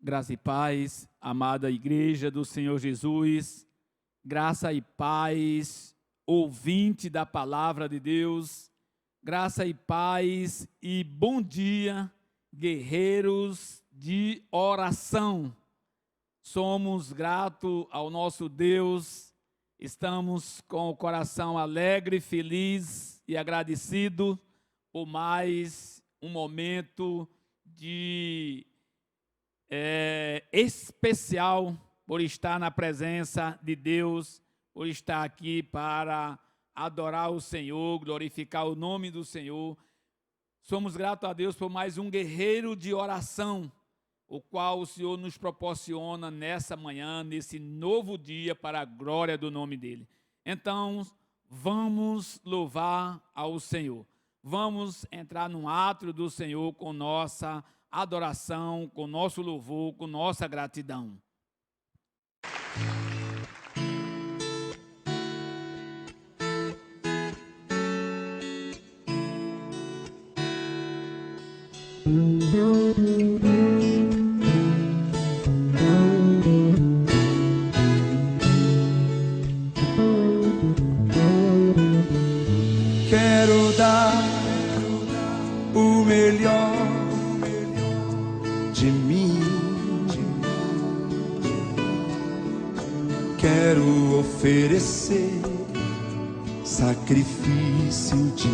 Graça e paz, amada igreja do Senhor Jesus, graça e paz, ouvinte da palavra de Deus, graça e paz e bom dia, guerreiros de oração. Somos gratos ao nosso Deus, estamos com o coração alegre, feliz e agradecido por mais um momento de especial, por estar na presença de Deus, por estar aqui para adorar o Senhor, glorificar o nome do Senhor. Somos gratos a Deus por mais um guerreiro de oração, o qual o Senhor nos proporciona nessa manhã, nesse novo dia, para a glória do nome dEle. Então, vamos louvar ao Senhor. Vamos entrar no átrio do Senhor com nossa adoração, com nosso louvor, com nossa gratidão. Quero dar o melhor de mim. Quero oferecer sacrifício de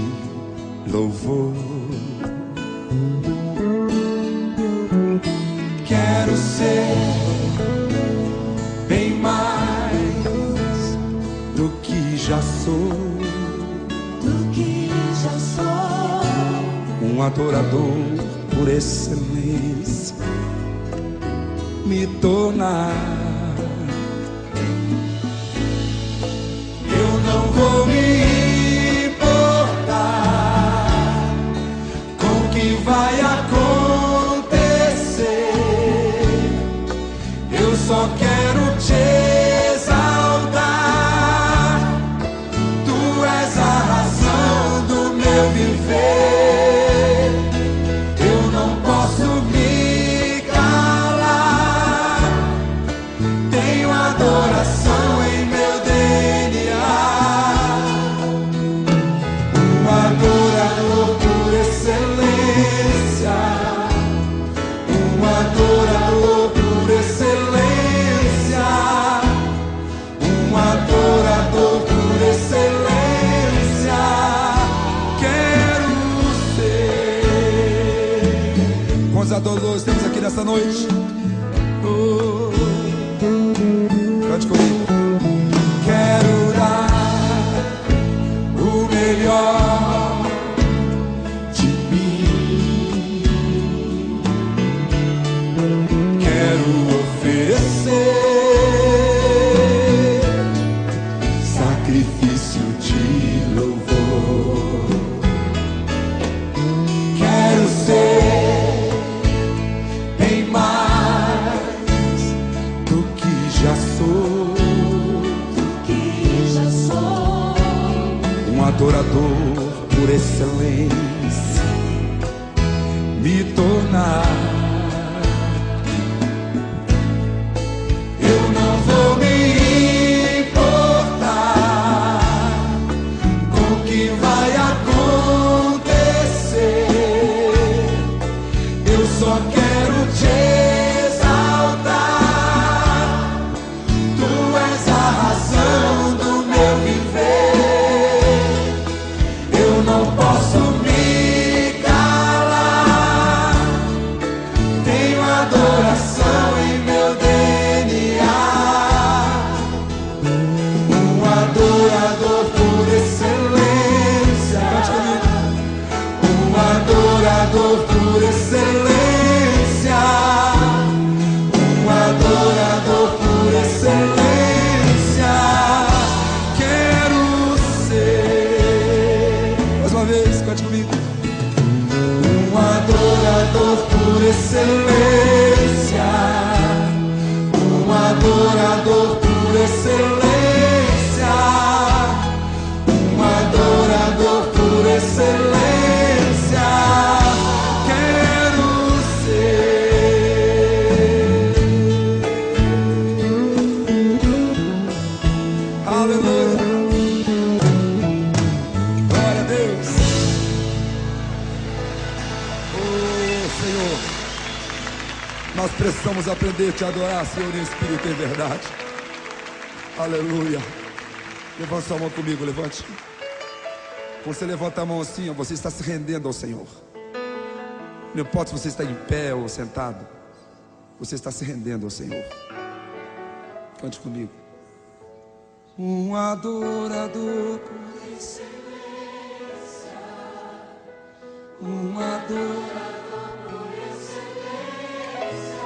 louvor. Quero ser bem mais do que já sou. Um adorador por excelência, me tornar. Eu não vou me importar com o que vai acontecer. Eu só quero te exaltar. Tu és a razão do meu viver. Adoradores temos aqui nessa noite. Cante comigo. Quero dar o melhor de mim. Quero oferecer sacrifício de louvor. Quero ser adorador por excelência, me tornar. Eu não vou me importar com o que vai acontecer. Eu só quero te exaltar. Tu és a razão do meu viver. Não posso me calar. Tenho adoração em meu DNA. Um adorador por excelência. Um adorador por excelência. Um adorador por excelência. Cante comigo. Um adorador por excelência. Um adorador por excelência. Um adorador por excelência. Quero ser Aleluia. Glória a Deus. Oh, Senhor, nós precisamos aprender a te adorar, Senhor, em espírito e em verdade. Aleluia. Levante sua mão comigo, levante. Quando você levanta a mão assim, você está se rendendo ao Senhor. Não importa se você está em pé ou sentado, você está se rendendo ao Senhor. Cante comigo. Um adorador por excelência, um adorador por excelência,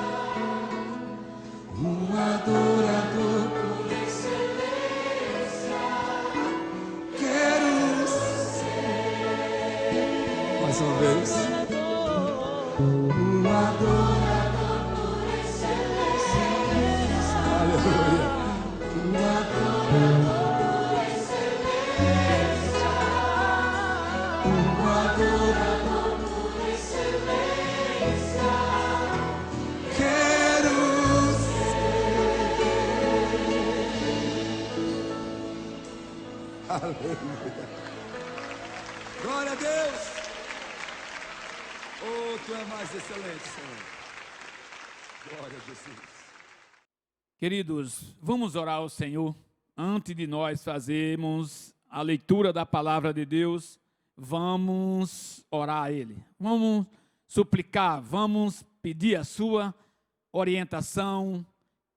um adorador por excelência. Quero ser. Mais uma vez. Um adorador por excelência. Aleluia. Um adorador por excelência. Um adorador por excelência. Quero ser. Aleluia. Glória a Deus. Oh, tu é mais excelente, Senhor. Glória a Jesus. Queridos, vamos orar ao Senhor. Antes de nós fazermos a leitura da palavra de Deus, vamos orar a Ele. Vamos suplicar, vamos pedir a sua orientação,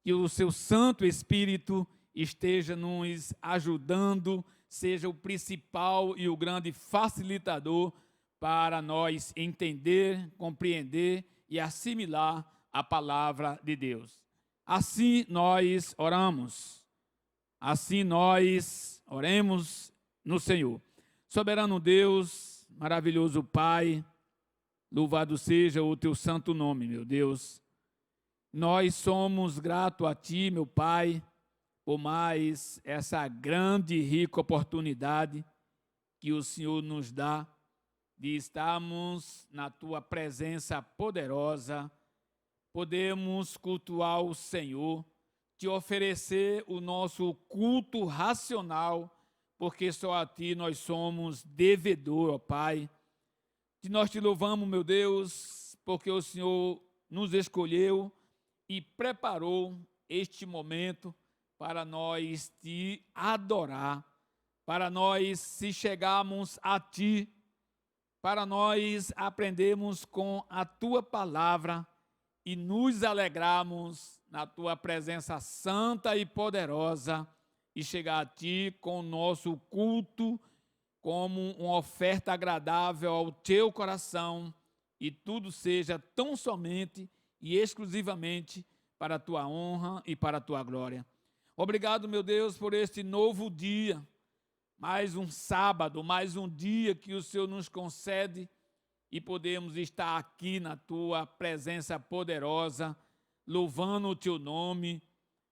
que o seu Santo Espírito esteja nos ajudando, seja o principal e o grande facilitador para nós entender, compreender e assimilar a palavra de Deus. Assim nós oramos, assim nós oremos no Senhor. Soberano Deus, maravilhoso Pai, louvado seja o teu santo nome, meu Deus. Nós somos gratos a Ti, meu Pai, por mais essa grande e rica oportunidade que o Senhor nos dá de estarmos na Tua presença poderosa, podemos cultuar o Senhor, te oferecer o nosso culto racional, porque só a Ti nós somos devedor, ó Pai. Que nós te louvamos, meu Deus, porque o Senhor nos escolheu e preparou este momento para nós te adorar, para nós se chegarmos a Ti, para nós aprendermos com a Tua palavra e nos alegrarmos na Tua presença santa e poderosa e chegar a Ti com o nosso culto como uma oferta agradável ao Teu coração e tudo seja tão somente e exclusivamente para a Tua honra e para a Tua glória. Obrigado, meu Deus, por este novo dia, mais um sábado, mais um dia que o Senhor nos concede e podemos estar aqui na Tua presença poderosa, louvando o Teu nome,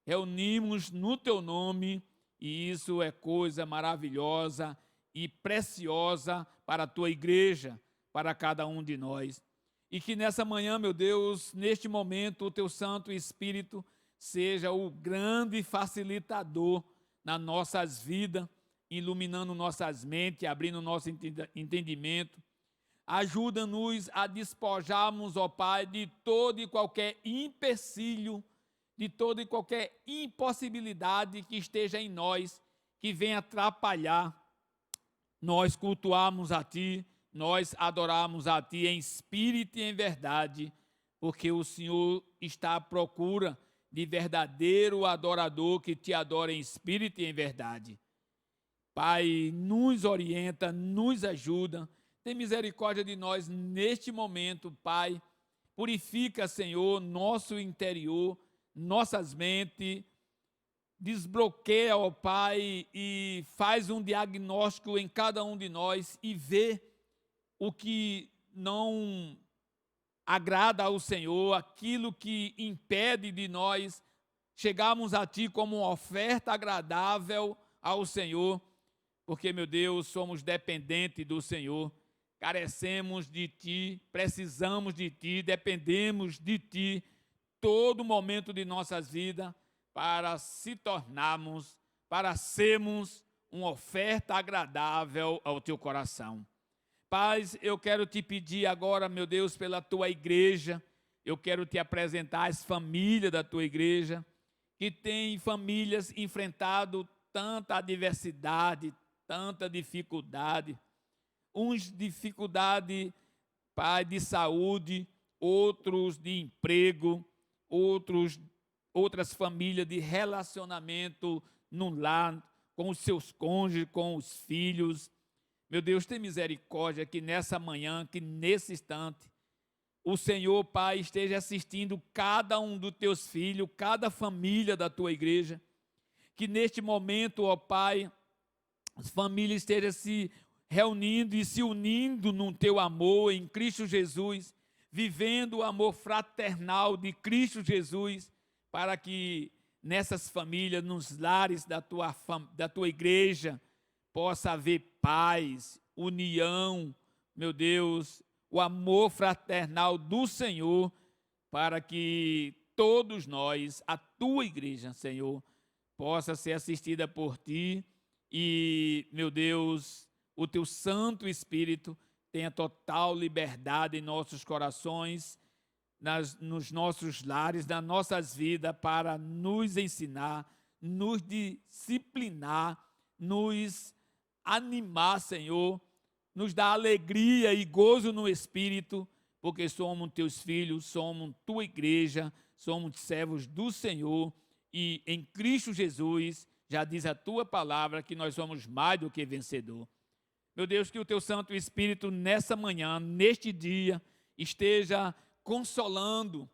reunimos no Teu nome e isso é coisa maravilhosa e preciosa para a Tua igreja, para cada um de nós. E que nessa manhã, meu Deus, neste momento, o Teu Santo Espírito seja o grande facilitador nas nossas vidas, iluminando nossas mentes, abrindo nosso entendimento. Ajuda-nos a despojarmos, ó Pai, de todo e qualquer empecilho, de toda e qualquer impossibilidade que esteja em nós, que venha atrapalhar nós cultuarmos a Ti, nós adorarmos a Ti em espírito e em verdade, porque o Senhor está à procura de verdadeiro adorador que Te adora em espírito e em verdade. Pai, nos orienta, nos ajuda, tem misericórdia de nós neste momento, Pai. Purifica, Senhor, nosso interior, nossas mentes, desbloqueia, ó Pai, e faz um diagnóstico em cada um de nós e vê o que não agrada ao Senhor, aquilo que impede de nós chegarmos a Ti como uma oferta agradável ao Senhor, porque, meu Deus, somos dependentes do Senhor, carecemos de Ti, precisamos de Ti, dependemos de Ti todo momento de nossas vidas para se tornarmos para sermos uma oferta agradável ao teu coração. Pai, eu quero te pedir agora, meu Deus, pela tua igreja, eu quero te apresentar as famílias da tua igreja, que tem famílias enfrentado tanta adversidade, tanta dificuldade, uns dificuldade, Pai, de saúde, outros de emprego, outras famílias de relacionamento no lar, com os seus cônjuges, com os filhos. Meu Deus, tem misericórdia que nessa manhã, que nesse instante, o Senhor, Pai, esteja assistindo cada um dos teus filhos, cada família da tua igreja, que neste momento, ó Pai, as famílias estejam se reunindo e se unindo no teu amor em Cristo Jesus, vivendo o amor fraternal de Cristo Jesus, para que nessas famílias, nos lares da tua igreja, possa haver paz, união, meu Deus, o amor fraternal do Senhor, para que todos nós, a tua igreja, Senhor, possa ser assistida por ti e, meu Deus, o teu Santo Espírito tenha total liberdade em nossos corações, nos nossos lares, nas nossas vidas, para nos ensinar, nos disciplinar, nos animar, Senhor, nos dar alegria e gozo no Espírito, porque somos teus filhos, somos tua igreja, somos servos do Senhor, e em Cristo Jesus, já diz a tua palavra que nós somos mais do que vencedor. Meu Deus, que o teu Santo Espírito nessa manhã, neste dia, esteja consolando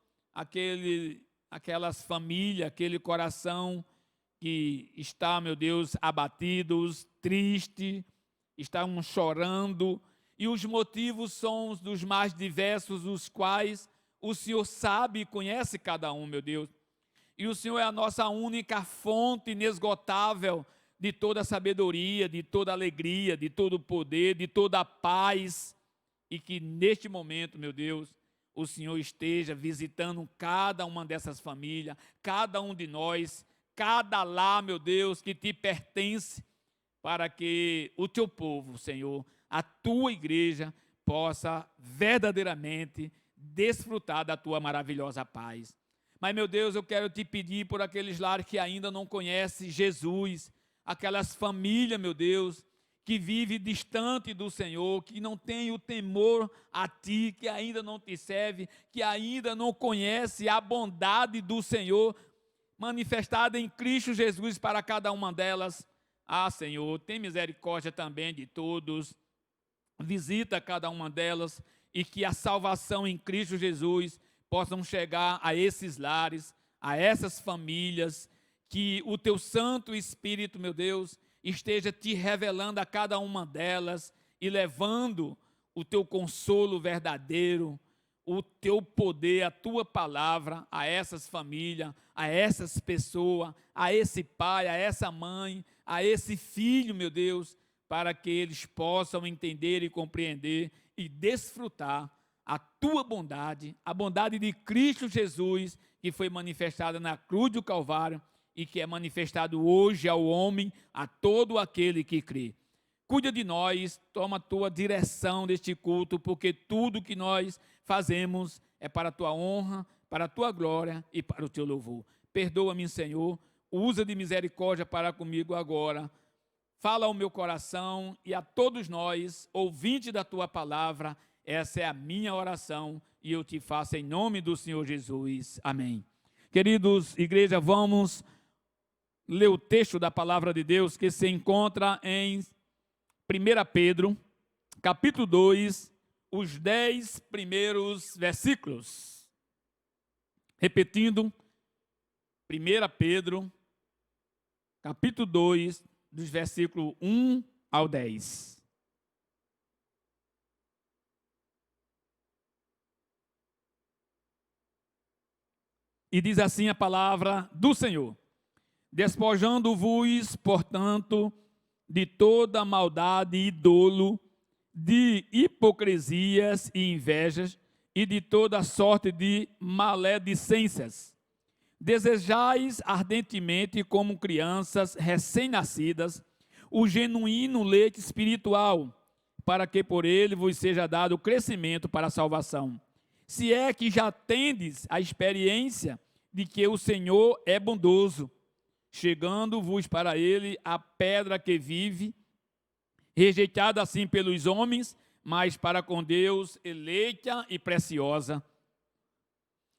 aquelas famílias, aquele coração que está, meu Deus, abatidos, triste, estão chorando, e os motivos são dos mais diversos, os quais o Senhor sabe e conhece cada um, meu Deus. E o Senhor é a nossa única fonte inesgotável de toda sabedoria, de toda alegria, de todo poder, de toda paz, e que neste momento, meu Deus, o Senhor esteja visitando cada uma dessas famílias, cada um de nós, cada lar, meu Deus, que te pertence, para que o teu povo, Senhor, a tua igreja, possa verdadeiramente desfrutar da tua maravilhosa paz. Mas, meu Deus, eu quero te pedir por aqueles lares que ainda não conhecem Jesus, aquelas famílias, meu Deus, que vivem distante do Senhor, que não tem o temor a ti, que ainda não te serve, que ainda não conhece a bondade do Senhor manifestada em Cristo Jesus para cada uma delas. Ah, Senhor, tem misericórdia também de todos, visita cada uma delas, e que a salvação em Cristo Jesus possam chegar a esses lares, a essas famílias, que o teu Santo Espírito, meu Deus, esteja te revelando a cada uma delas e levando o teu consolo verdadeiro, o teu poder, a tua palavra a essas famílias, a essas pessoas, a esse pai, a essa mãe, a esse filho, meu Deus, para que eles possam entender e compreender e desfrutar a tua bondade, a bondade de Cristo Jesus, que foi manifestada na cruz do Calvário e que é manifestado hoje ao homem, a todo aquele que crê. Cuida de nós, toma a tua direção deste culto, porque tudo que nós fazemos é para a tua honra, para a tua glória e para o teu louvor. Perdoa-me, Senhor, usa de misericórdia para comigo agora. Fala ao meu coração e a todos nós, ouvintes da tua palavra, essa é a minha oração e eu te faço em nome do Senhor Jesus. Amém. Queridos, igreja, vamos ler o texto da palavra de Deus que se encontra em 1 Pedro, capítulo 2, os 10 primeiros versículos. Repetindo, 1 Pedro, capítulo 2, dos versículos 1 ao 10. E diz assim a palavra do Senhor: despojando-vos, portanto, de toda maldade e dolo, de hipocrisias e invejas, e de toda sorte de maledicências. Desejais ardentemente, como crianças recém-nascidas, o genuíno leite espiritual, para que por ele vos seja dado o crescimento para a salvação. Se é que já tendes a experiência de que o Senhor é bondoso, chegando-vos para ele a pedra que vive, rejeitada assim pelos homens, mas para com Deus eleita e preciosa.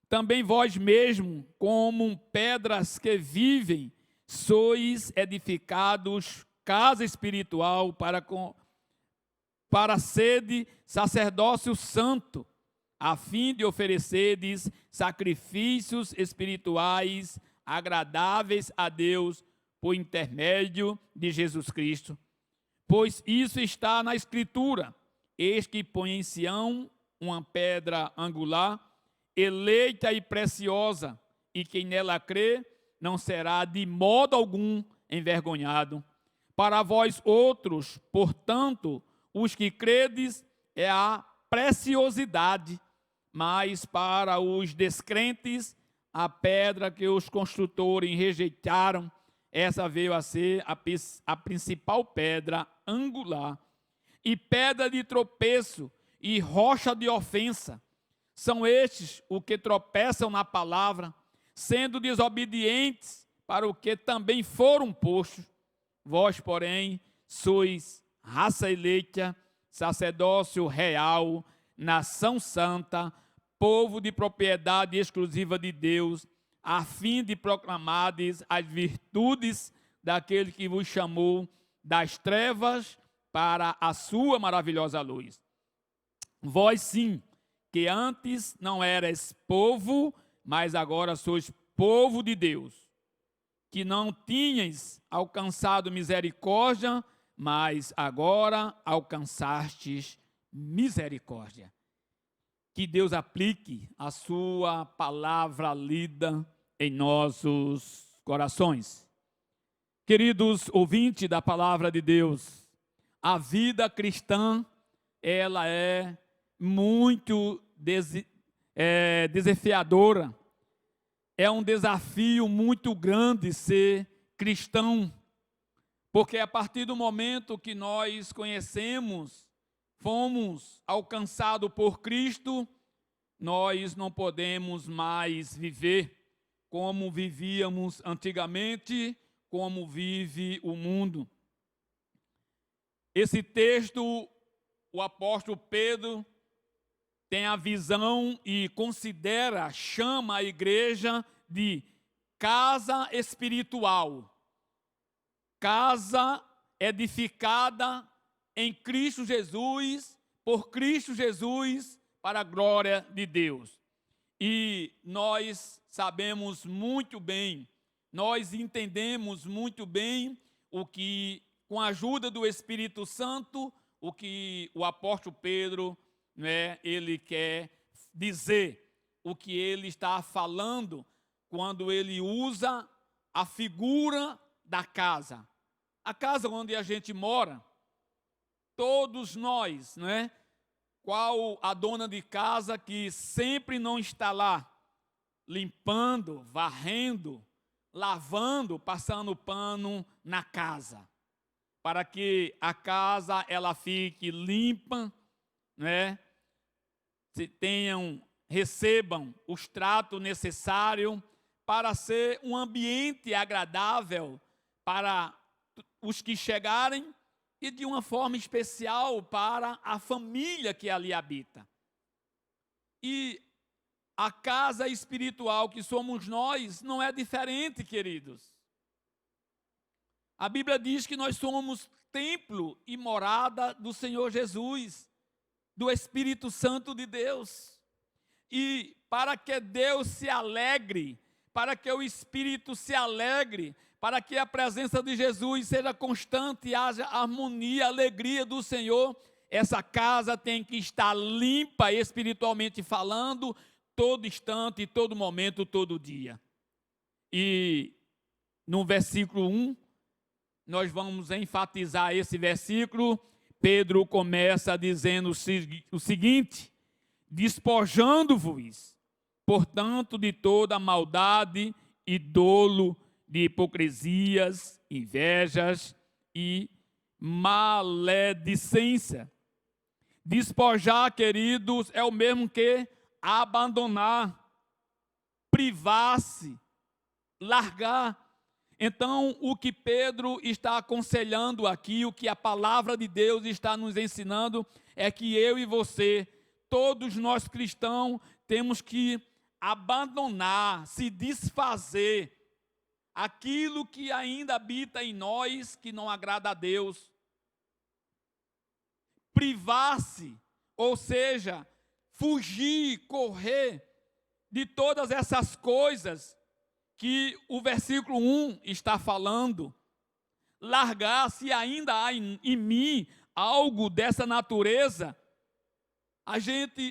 Também vós mesmo, como pedras que vivem, sois edificados casa espiritual para sede sacerdócio santo, a fim de oferecerdes sacrifícios espirituais agradáveis a Deus por intermédio de Jesus Cristo. Pois isso está na Escritura: eis que põe em Sião uma pedra angular, eleita e preciosa, e quem nela crê não será de modo algum envergonhado. Para vós outros, portanto, os que credes, é a preciosidade, mas para os descrentes, a pedra que os construtores rejeitaram, essa veio a ser a principal pedra angular, e pedra de tropeço e rocha de ofensa. São estes os que tropeçam na palavra, sendo desobedientes para o que também foram postos. Vós, porém, sois raça eleita, sacerdócio real, nação santa, povo de propriedade exclusiva de Deus, a fim de proclamardes as virtudes daquele que vos chamou das trevas para a sua maravilhosa luz. Vós sim, que antes não erais povo, mas agora sois povo de Deus, que não tinhas alcançado misericórdia, mas agora alcançastes misericórdia. Que Deus aplique a sua palavra lida em nossos corações. Queridos ouvintes da palavra de Deus, a vida cristã, ela é muito desafiadora. É um desafio muito grande ser cristão, porque a partir do momento que nós conhecemos, fomos alcançados por Cristo, nós não podemos mais viver como vivíamos antigamente, como vive o mundo. Esse texto, o apóstolo Pedro tem a visão e chama a igreja de casa espiritual, casa edificada em Cristo Jesus, por Cristo Jesus, para a glória de Deus. E nós sabemos muito bem, nós entendemos muito bem o que, com a ajuda do Espírito Santo, o que o apóstolo Pedro, ele quer dizer, o que ele está falando quando ele usa a figura da casa. A casa onde a gente mora, todos nós, qual a dona de casa que sempre não está lá, limpando, varrendo, lavando, passando pano na casa, para que a casa ela fique limpa, recebam os tratos necessários para ser um ambiente agradável para os que chegarem e de uma forma especial para a família que ali habita. E a casa espiritual que somos nós não é diferente, queridos. A Bíblia diz que nós somos templo e morada do Senhor Jesus, do Espírito Santo de Deus. E para que Deus se alegre, para que o Espírito se alegre, para que a presença de Jesus seja constante e haja harmonia, alegria do Senhor, essa casa tem que estar limpa espiritualmente falando, todo instante, todo momento, todo dia. E no versículo 1, nós vamos enfatizar esse versículo. Pedro começa dizendo o seguinte: despojando-vos, portanto, de toda maldade e dolo, de hipocrisias, invejas e maledicência. Despojar, queridos, é o mesmo que abandonar, privar-se, largar. Então, o que Pedro está aconselhando aqui, o que a palavra de Deus está nos ensinando, é que eu e você, todos nós cristãos, temos que abandonar, se desfazer aquilo que ainda habita em nós, que não agrada a Deus. Privar-se, ou seja, fugir, correr de todas essas coisas que o versículo 1 está falando. Largar, se ainda há em mim algo dessa natureza,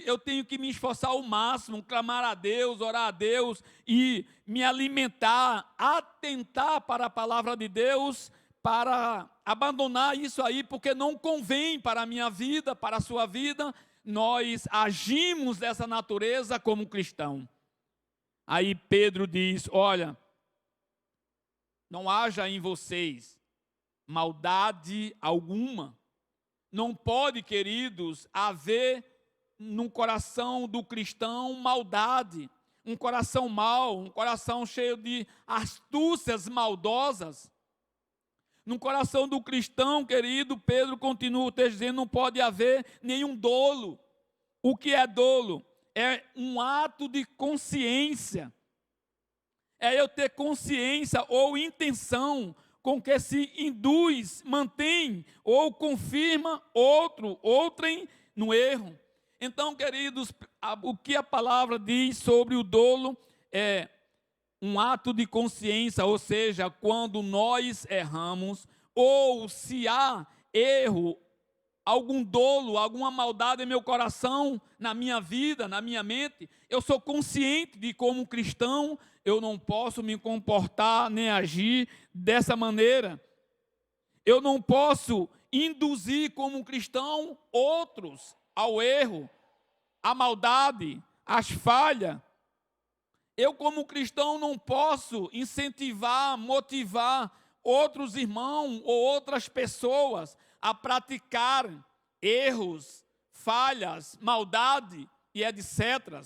eu tenho que me esforçar ao máximo, clamar a Deus, orar a Deus e me alimentar, atentar para a palavra de Deus, para abandonar isso aí, porque não convém para a minha vida, para a sua vida. Nós agimos dessa natureza como cristão. Aí Pedro diz: olha, não haja em vocês maldade alguma. Não pode, queridos, haver no coração do cristão maldade, um coração mau, um coração cheio de astúcias maldosas. No coração do cristão, querido, Pedro continua o texto dizendo, não pode haver nenhum dolo. O que é dolo? É um ato de consciência. É eu ter consciência ou intenção com que se induz, mantém ou confirma outrem no erro. Então, queridos, o que a palavra diz sobre o dolo é um ato de consciência, ou seja, quando nós erramos, ou se há erro, algum dolo, alguma maldade em meu coração, na minha vida, na minha mente, eu sou consciente de como cristão, eu não posso me comportar nem agir dessa maneira. Eu não posso induzir como cristão outros ao erro, à maldade, às falhas. Eu como cristão não posso incentivar, motivar outros irmãos ou outras pessoas a praticar erros, falhas, maldade e etc.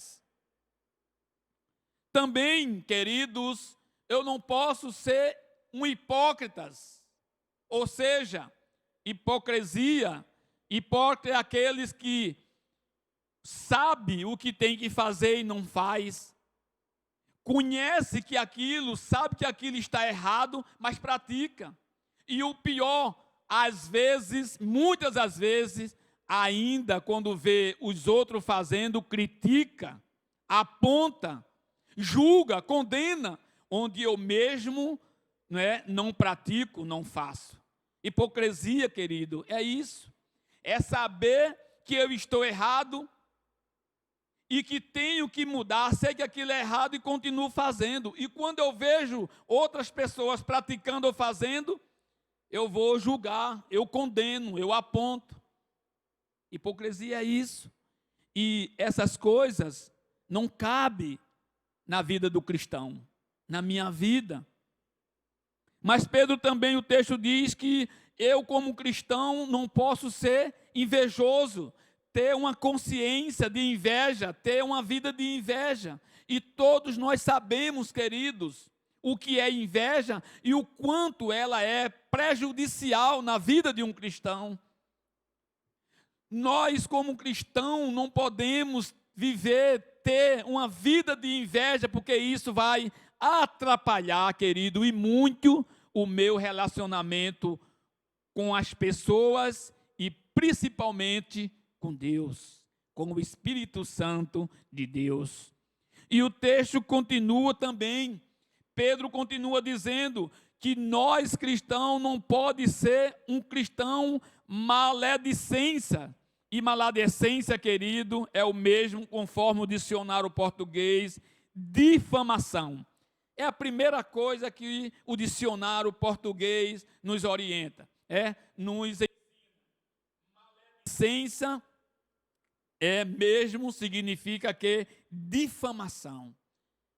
Também, queridos, eu não posso ser um hipócrita, ou seja, hipócrita é aqueles que sabe o que tem que fazer e não faz, conhece que aquilo, sabe que aquilo está errado, mas pratica. E o pior, às vezes, muitas das vezes, ainda quando vê os outros fazendo, critica, aponta, julga, condena, onde eu mesmo não pratico, não faço. Hipocrisia, querido, é isso. É saber que eu estou errado e que tenho que mudar, sei que aquilo é errado e continuo fazendo. E quando eu vejo outras pessoas praticando ou fazendo, eu vou julgar, eu condeno, eu aponto. Hipocrisia é isso. E essas coisas não cabem na vida do cristão, na minha vida. Mas Pedro também, o texto diz que eu como cristão não posso ser invejoso, ter uma consciência de inveja, ter uma vida de inveja. E todos nós sabemos, queridos, o que é inveja e o quanto ela é prejudicial na vida de um cristão. Nós, como cristão, não podemos ter uma vida de inveja, porque isso vai atrapalhar, querido, e muito o meu relacionamento com as pessoas e principalmente com Deus, com o Espírito Santo de Deus. E o texto continua também, Pedro continua dizendo que nós cristãos não pode ser um cristão maledicência. E maledicência, querido, é o mesmo, conforme o dicionário português, difamação. É a primeira coisa que o dicionário português nos orienta. Maledicência significa que difamação.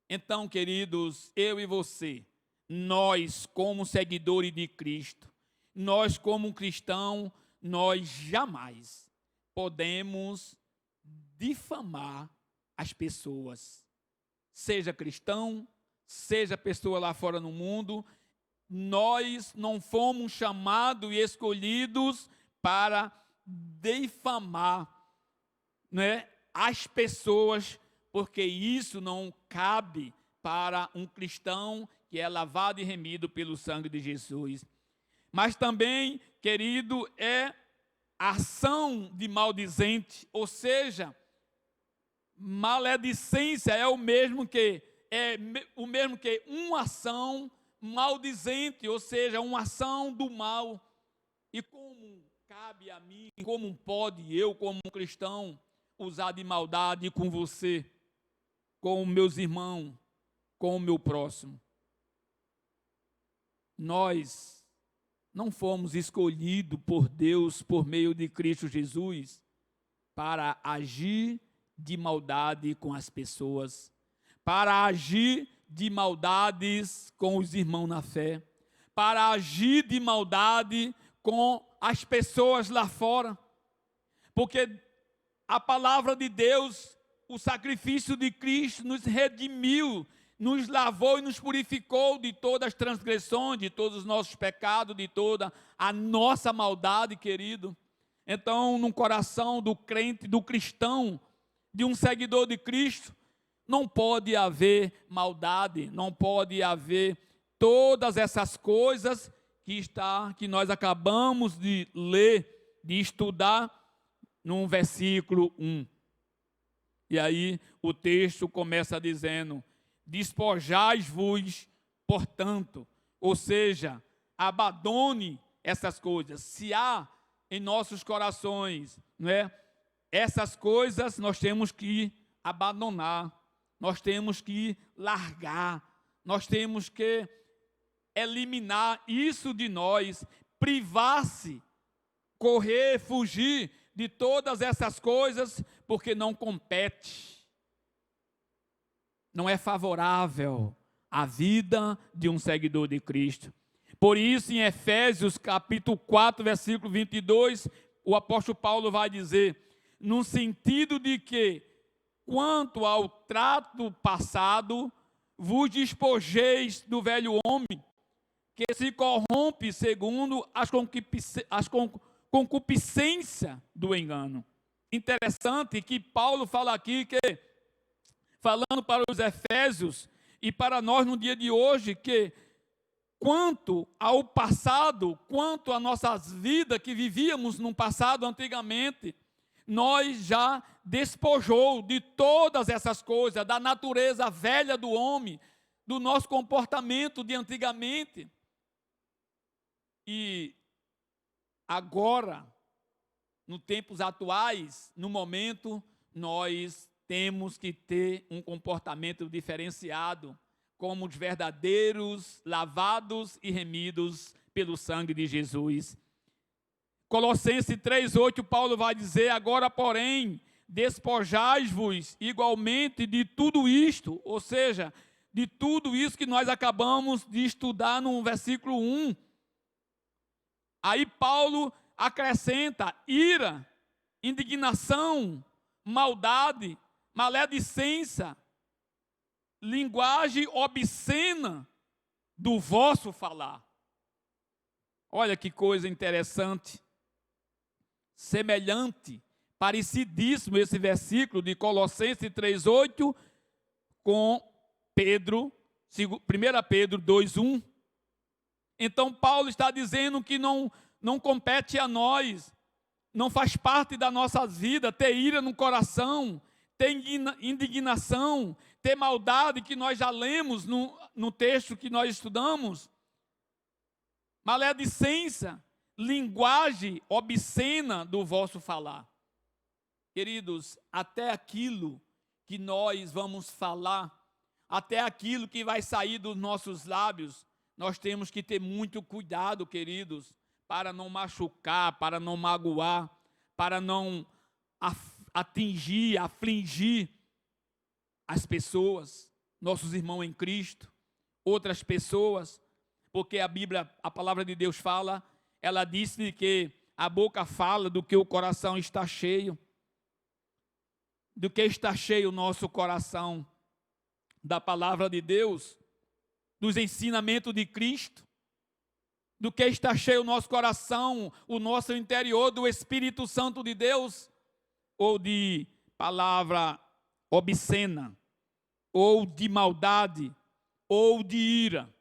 Então, queridos, eu e você, nós como seguidores de Cristo, nós como cristão, nós jamais podemos difamar as pessoas. Seja cristão, seja pessoa lá fora no mundo, nós não fomos chamados e escolhidos para difamar, né, as pessoas, porque isso não cabe para um cristão que é lavado e remido pelo sangue de Jesus. Mas também, querido, é ação de maldizente, ou seja, maledicência é o mesmo que uma ação maldizente, ou seja, uma ação do mal. E como cabe a mim, como pode eu, como cristão, usar de maldade com você, com meus irmãos, com o meu próximo? Nós não fomos escolhidos por Deus, por meio de Cristo Jesus, para agir de maldade com as pessoas, para agir de maldades com os irmãos na fé, para agir de maldade com as pessoas lá fora, porque a palavra de Deus, o sacrifício de Cristo nos redimiu, nos lavou e nos purificou de todas as transgressões, de todos os nossos pecados, de toda a nossa maldade, querido. Então, no coração do crente, do cristão, de um seguidor de Cristo, não pode haver maldade, não pode haver todas essas coisas que nós acabamos de ler, de estudar num versículo 1. E aí o texto começa dizendo: despojai-vos, portanto, ou seja, abandone essas coisas. Se há em nossos corações, não é, essas coisas, nós temos que abandonar, nós temos que largar, nós temos que eliminar isso de nós, privar-se, correr, fugir de todas essas coisas, porque não compete, não é favorável à vida de um seguidor de Cristo. Por isso, em Efésios capítulo 4, versículo 22, o apóstolo Paulo vai dizer, no sentido de que, quanto ao trato passado, vos despojeis do velho homem, que se corrompe segundo as concupiscências do engano. Interessante que Paulo fala aqui que, falando para os Efésios e para nós no dia de hoje, que quanto ao passado, quanto às nossas vidas que vivíamos no passado antigamente, nós já despojou de todas essas coisas, da natureza velha do homem, do nosso comportamento de antigamente. E agora, nos tempos atuais, no momento, nós temos que ter um comportamento diferenciado, como os verdadeiros lavados e remidos pelo sangue de Jesus. Colossenses 3,8, Paulo vai dizer, agora, porém, despojai-vos igualmente de tudo isto, ou seja, de tudo isso que nós acabamos de estudar no versículo 1. Aí Paulo acrescenta ira, indignação, maldade, maledicência, linguagem obscena do vosso falar. Olha que coisa interessante, semelhante, parecidíssimo esse versículo de Colossenses 3,8 com Pedro, 1 Pedro 2,1. Então Paulo está dizendo que não compete a nós, não faz parte da nossa vida ter ira no coração, ter indignação, ter maldade, que nós já lemos no texto que nós estudamos, maledicência, linguagem obscena do vosso falar. Queridos, até aquilo que nós vamos falar, até aquilo que vai sair dos nossos lábios, nós temos que ter muito cuidado, queridos, para não machucar, para não magoar, para não atingir, afligir as pessoas. nossos irmãos em Cristo, outras pessoas, porque a Bíblia, a palavra de Deus fala, ela disse que a boca fala do que o coração está cheio. Do que está cheio o nosso coração? Da palavra de Deus, dos ensinamentos de Cristo. Do que está cheio o nosso coração, o nosso interior, do Espírito Santo de Deus, ou de palavra obscena, ou de maldade, ou de ira.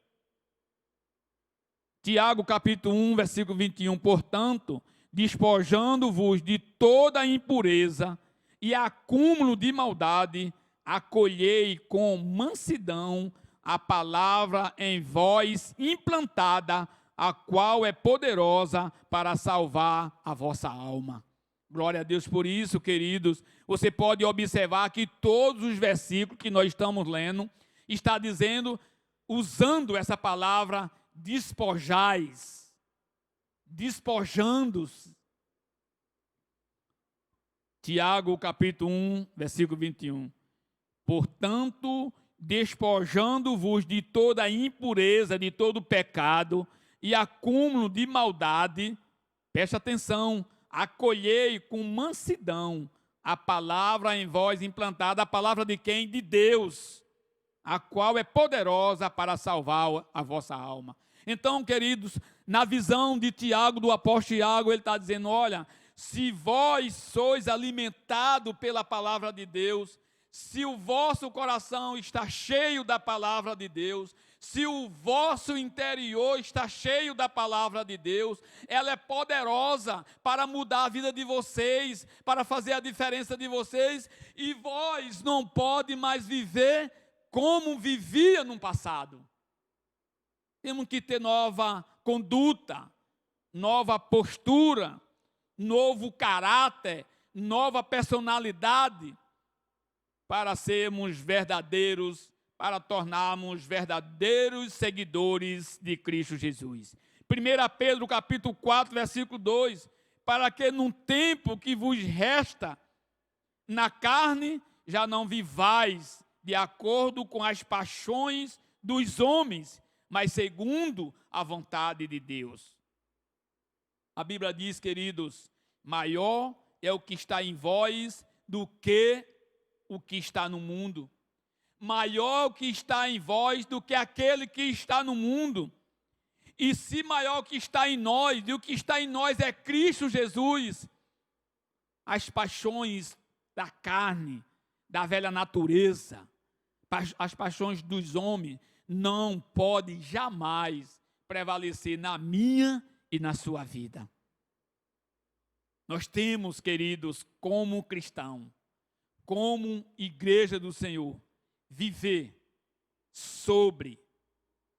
Tiago capítulo 1, versículo 21, portanto, despojando-vos de toda impureza e acúmulo de maldade, acolhei com mansidão a palavra em vós implantada, a qual é poderosa para salvar a vossa alma. Glória a Deus por isso, queridos. Você pode observar que todos os versículos que nós estamos lendo está dizendo, usando essa palavra, despojais, despojando-se. Tiago capítulo 1, versículo 21. Portanto, despojando-vos de toda impureza, de todo pecado e acúmulo de maldade, preste atenção, acolhei com mansidão a palavra em vós implantada, a palavra de quem? De Deus, a qual é poderosa para salvar a vossa alma. Então, queridos, na visão de Tiago, do apóstolo Tiago, ele está dizendo, olha, se vós sois alimentados pela palavra de Deus, se o vosso coração está cheio da palavra de Deus, se o vosso interior está cheio da palavra de Deus, ela é poderosa para mudar a vida de vocês, para fazer a diferença de vocês, e vós não pode mais viver como vivia no passado. Temos que ter nova conduta, nova postura, novo caráter, nova personalidade, para sermos verdadeiros, para tornarmos verdadeiros seguidores de Cristo Jesus. 1 Pedro capítulo 4, versículo 2, para que num tempo que vos resta na carne, já não vivais de acordo com as paixões dos homens, mas segundo a vontade de Deus. A Bíblia diz, queridos, maior é o que está em vós do que o que está no mundo. Maior o que está em vós do que aquele que está no mundo. E se maior o que está em nós, e o que está em nós é Cristo Jesus, as paixões da carne, da velha natureza, as paixões dos homens, não podem jamais prevalecer na minha e na sua vida. Nós temos, queridos, como cristão, como igreja do Senhor, viver sobre,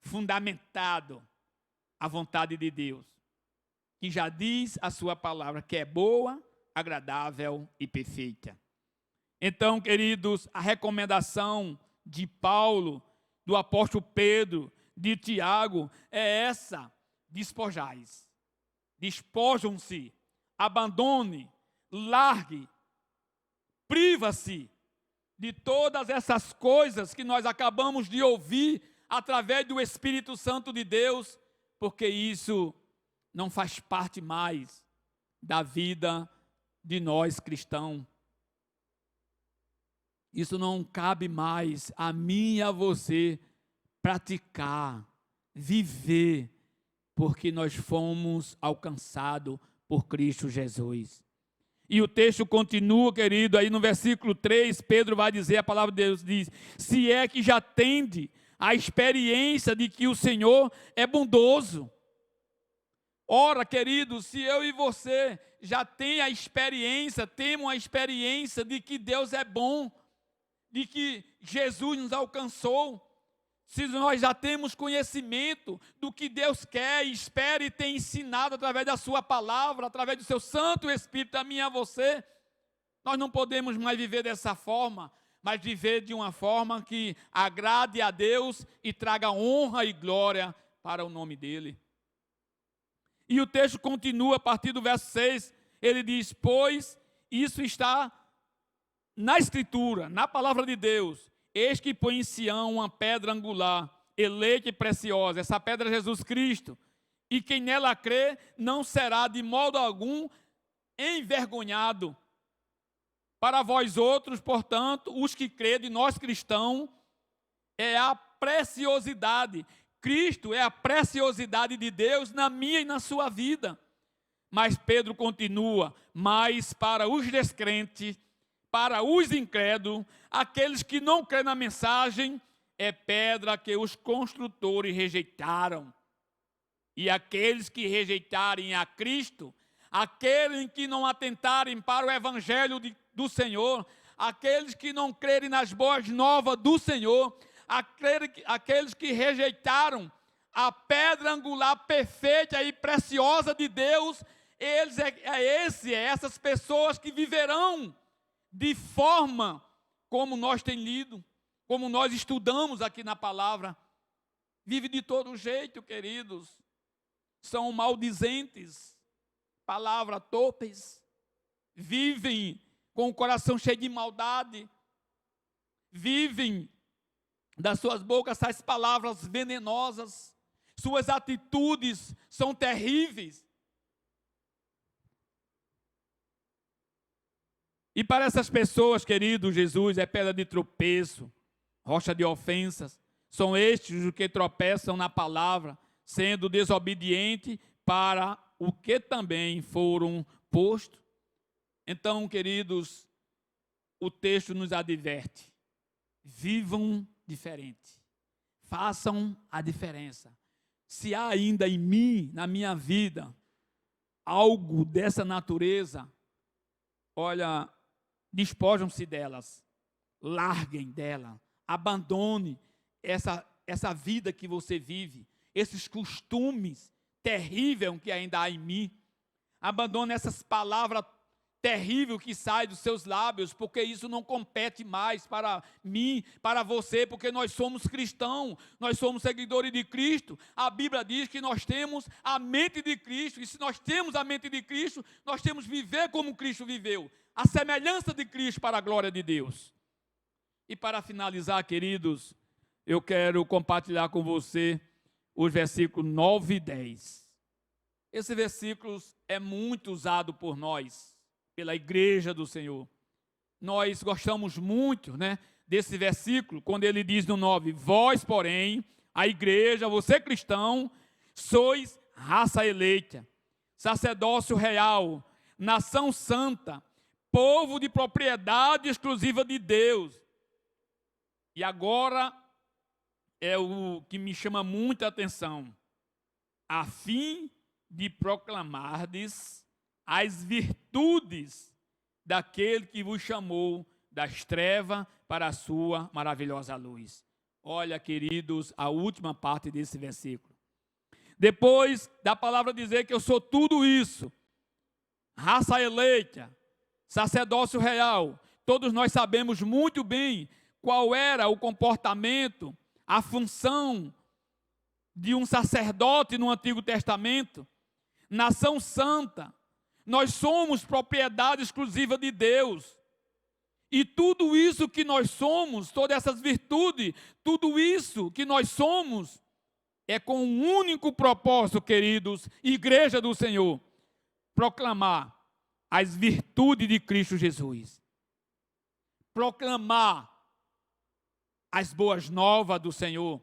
fundamentado a vontade de Deus, que já diz a sua palavra que é boa, agradável e perfeita. Então, queridos, a recomendação de Paulo, do apóstolo Pedro, de Tiago, é essa: despojais, despojam-se, abandone, largue, priva-se de todas essas coisas que nós acabamos de ouvir através do Espírito Santo de Deus, porque isso não faz parte mais da vida de nós cristãos. Isso não cabe mais a mim e a você praticar, viver, porque nós fomos alcançados por Cristo Jesus. E o texto continua, querido, aí no versículo 3, Pedro vai dizer, a palavra de Deus diz, se é que já tende a experiência de que o Senhor é bondoso. Ora, querido, se eu e você já temos a experiência de que Deus é bom, de que Jesus nos alcançou, se nós já temos conhecimento do que Deus quer, espera e tem ensinado através da sua palavra, através do seu Santo Espírito a mim e a você, nós não podemos mais viver dessa forma, mas viver de uma forma que agrade a Deus e traga honra e glória para o nome dEle. E o texto continua a partir do verso 6, ele diz, pois isso está na Escritura, na palavra de Deus, eis que põe em Sião uma pedra angular, eleita e preciosa, essa pedra é Jesus Cristo, e quem nela crê não será de modo algum envergonhado. Para vós outros, portanto, os que crede, nós cristãos, é a preciosidade. Cristo é a preciosidade de Deus na minha e na sua vida. Mas Pedro continua, mas para os descrentes, para os incrédulos, aqueles que não creem na mensagem, é pedra que os construtores rejeitaram. E aqueles que rejeitarem a Cristo, aqueles que não atentarem para o evangelho do Senhor, aqueles que não crerem nas boas novas do Senhor, aqueles que rejeitaram a pedra angular perfeita e preciosa de Deus, essas pessoas que viverão de forma como nós temos lido, como nós estudamos aqui na palavra, vive de todo jeito, queridos, são maldizentes, palavras torpes, vivem com o coração cheio de maldade, vivem das suas bocas saem palavras venenosas, suas atitudes são terríveis. E para essas pessoas, querido, Jesus é pedra de tropeço, rocha de ofensas. São estes os que tropeçam na palavra, sendo desobedientes para o que também foram postos. Então, queridos, o texto nos adverte. Vivam diferente. Façam a diferença. Se há ainda em mim, na minha vida, algo dessa natureza, olha, despojam-se delas, larguem dela, abandone essa vida que você vive, esses costumes terríveis que ainda há em mim, abandone essas palavras terríveis que saem dos seus lábios, porque isso não compete mais para mim, para você, porque nós somos cristãos, nós somos seguidores de Cristo. A Bíblia diz que nós temos a mente de Cristo, e se nós temos a mente de Cristo, nós temos que viver como Cristo viveu, a semelhança de Cristo para a glória de Deus. E para finalizar, queridos, eu quero compartilhar com você os versículos 9 e 10. Esse versículo é muito usado por nós, pela igreja do Senhor. Nós gostamos muito, desse versículo, quando ele diz no 9, vós, porém, a igreja, você cristão, sois raça eleita, sacerdócio real, nação santa, povo de propriedade exclusiva de Deus. E agora é o que me chama muita atenção, a fim de proclamardes as virtudes daquele que vos chamou das trevas para a sua maravilhosa luz. Olha, queridos, a última parte desse versículo. Depois da palavra dizer que eu sou tudo isso, raça eleita, sacerdócio real, todos nós sabemos muito bem qual era o comportamento, a função de um sacerdote no Antigo Testamento, nação santa. Nós somos propriedade exclusiva de Deus. E tudo isso que nós somos, todas essas virtudes, tudo isso que nós somos, é com um único propósito, queridos, igreja do Senhor, proclamar as virtudes de Cristo Jesus. Proclamar as boas novas do Senhor.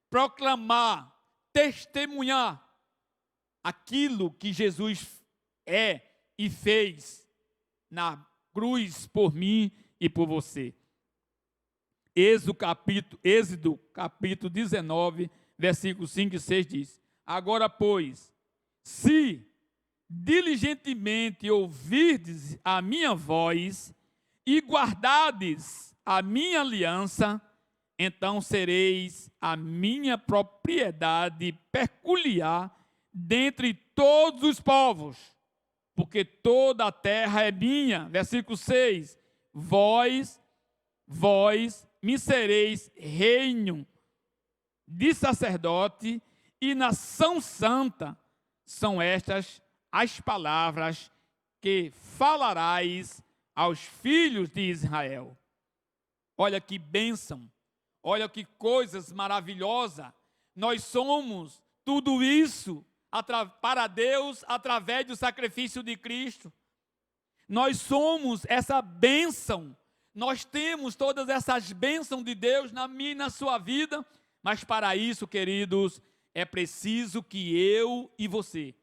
Proclamar, testemunhar aquilo que Jesus é e fez na cruz por mim e por você. Êxodo capítulo 19, versículos 5 e 6 diz: agora, pois, se diligentemente ouvirdes a minha voz e guardardes a minha aliança, então sereis a minha propriedade peculiar dentre todos os povos, porque toda a terra é minha. Versículo 6, vós me sereis reino de sacerdote e nação santa. São estas as palavras que falarás aos filhos de Israel. Olha que bênção, olha que coisas maravilhosas. Nós somos tudo isso para Deus através do sacrifício de Cristo. Nós somos essa bênção. Nós temos todas essas bênçãos de Deus na minha e na sua vida. Mas para isso, queridos, é preciso que eu e você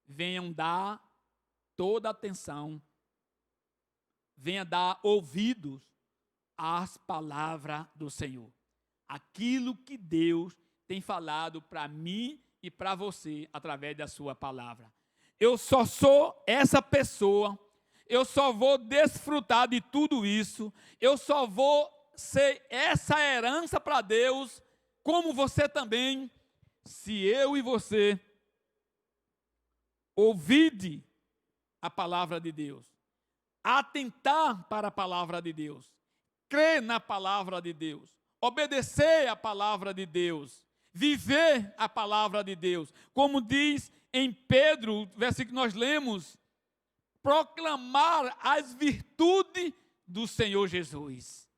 venham dar toda a atenção, venha dar ouvidos às palavras do Senhor. Aquilo que Deus tem falado para mim e para você através da sua palavra. Eu só sou essa pessoa, eu só vou desfrutar de tudo isso, eu só vou ser essa herança para Deus, como você também, se eu e você ouvir a palavra de Deus, atentar para a palavra de Deus, crer na palavra de Deus, obedecer a palavra de Deus, viver a palavra de Deus, como diz em Pedro, versículo que nós lemos, proclamar as virtudes do Senhor Jesus.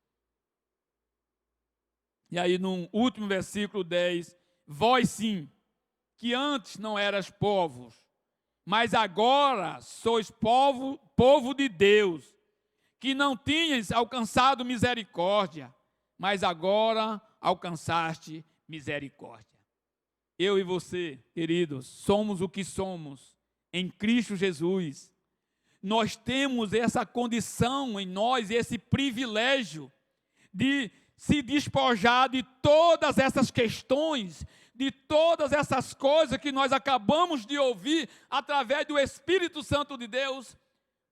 E aí no último versículo 10, vós sim, que antes não eras povos, mas agora sois povo de Deus, que não tinhas alcançado misericórdia, mas agora alcançaste misericórdia. Eu e você, queridos, somos o que somos em Cristo Jesus. Nós temos essa condição em nós, esse privilégio de se despojar de todas essas questões, de todas essas coisas que nós acabamos de ouvir através do Espírito Santo de Deus,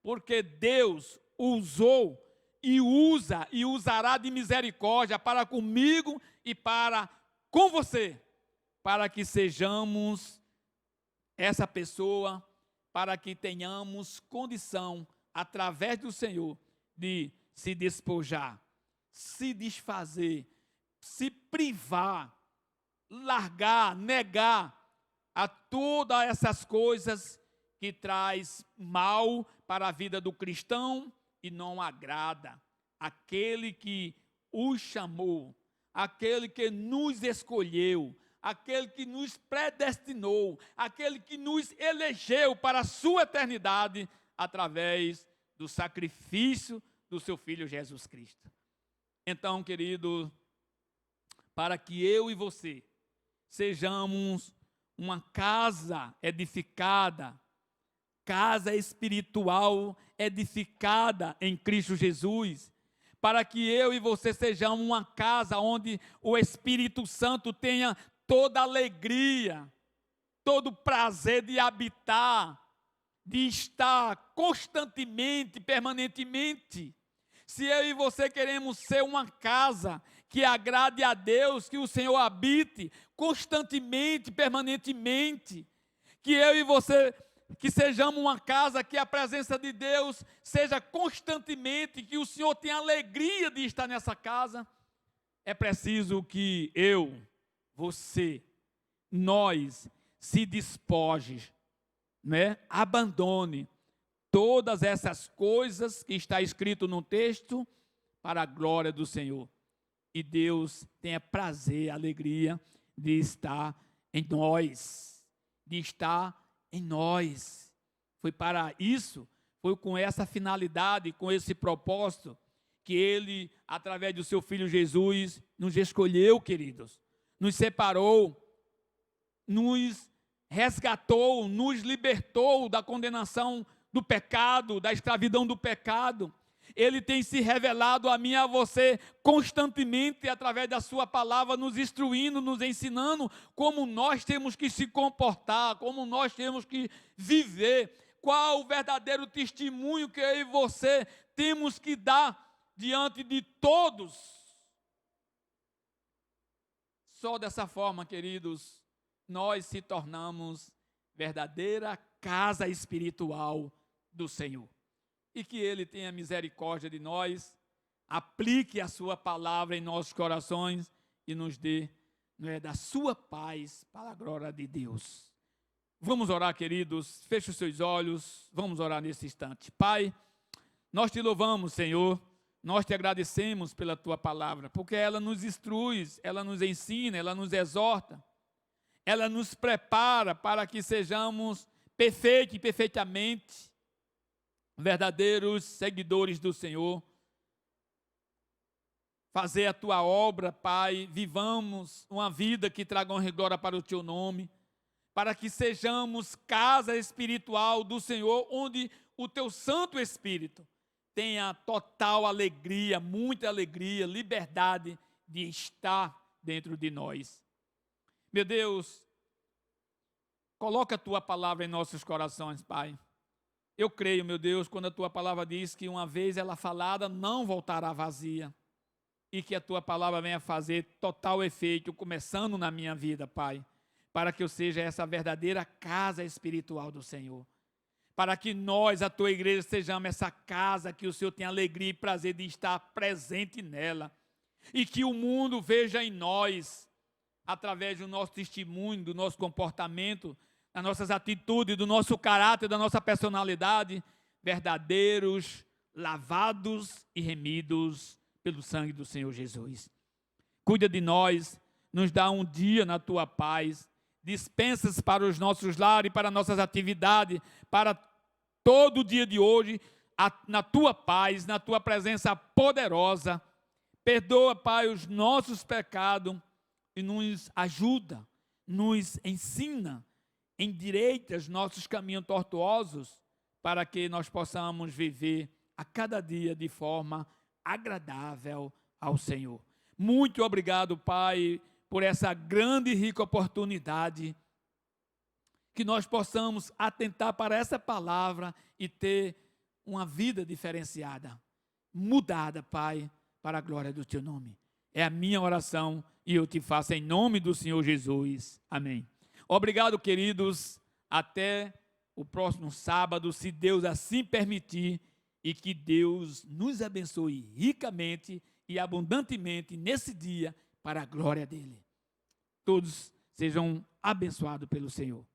porque Deus usou e usa e usará de misericórdia para comigo e para com você, para que sejamos essa pessoa, para que tenhamos condição, através do Senhor, de se despojar, se desfazer, se privar, largar, negar a todas essas coisas que traz mal para a vida do cristão e não agrada aquele que os chamou, aquele que nos escolheu, aquele que nos predestinou, aquele que nos elegeu para a sua eternidade através do sacrifício do seu Filho Jesus Cristo. Então, querido, para que eu e você sejamos uma casa edificada, casa espiritual edificada em Cristo Jesus, para que eu e você sejamos uma casa onde o Espírito Santo tenha toda a alegria, todo o prazer de habitar, de estar constantemente, permanentemente. Se eu e você queremos ser uma casa que agrade a Deus, que o Senhor habite constantemente, permanentemente, que eu e você, que sejamos uma casa que a presença de Deus seja constantemente, que o Senhor tenha alegria de estar nessa casa, é preciso que eu, você, nós se despoje, né? Abandone todas essas coisas que está escrito no texto para a glória do Senhor. E Deus tenha prazer, alegria de estar em nós, de estar em nós. Foi para isso, foi com essa finalidade, com esse propósito, que Ele, através do seu Filho Jesus, nos escolheu, queridos, nos separou, nos resgatou, nos libertou da condenação do pecado, da escravidão do pecado. Ele tem se revelado a mim e a você constantemente através da sua palavra, nos instruindo, nos ensinando como nós temos que se comportar, como nós temos que viver, qual o verdadeiro testemunho que eu e você temos que dar diante de todos. Só dessa forma, queridos, nós se tornamos verdadeira casa espiritual do Senhor. E que Ele tenha misericórdia de nós, aplique a sua palavra em nossos corações e nos dê, da sua paz para a glória de Deus. Vamos orar, queridos, feche os seus olhos, vamos orar nesse instante. Pai, nós te louvamos, Senhor, Nós te agradecemos pela tua palavra, porque ela nos instrui, ela nos ensina, ela nos exorta, ela nos prepara para que sejamos perfeitos e perfeitamente verdadeiros seguidores do Senhor. Fazer a tua obra, Pai, vivamos uma vida que traga honra e glória para o teu nome, para que sejamos casa espiritual do Senhor, onde o teu Santo Espírito tenha total alegria, muita alegria, liberdade de estar dentro de nós. Meu Deus, coloca a tua palavra em nossos corações, Pai. Eu creio, meu Deus, quando a tua palavra diz que uma vez ela falada, não voltará vazia. E que a tua palavra venha fazer total efeito, começando na minha vida, Pai. Para que eu seja essa verdadeira casa espiritual do Senhor. Para que nós, a tua igreja, sejamos essa casa que o Senhor tem alegria e prazer de estar presente nela. E que o mundo veja em nós, através do nosso testemunho, do nosso comportamento, das nossas atitudes, do nosso caráter, da nossa personalidade, verdadeiros, lavados e remidos pelo sangue do Senhor Jesus. Cuida de nós, nos dá um dia na tua paz, dispensas para os nossos lares, para nossas atividades, para todo o dia de hoje, na tua paz, na tua presença poderosa. Perdoa, Pai, os nossos pecados e nos ajuda, nos ensina, endireita os nossos caminhos tortuosos, para que nós possamos viver a cada dia de forma agradável ao Senhor. Muito obrigado, Pai, por essa grande e rica oportunidade, que nós possamos atentar para essa palavra e ter uma vida diferenciada, mudada, Pai, para a glória do teu nome. É a minha oração e eu te faço em nome do Senhor Jesus. Amém. Obrigado, queridos. Até o próximo sábado, se Deus assim permitir, e que Deus nos abençoe ricamente e abundantemente nesse dia, para a glória dele. Todos sejam abençoados pelo Senhor.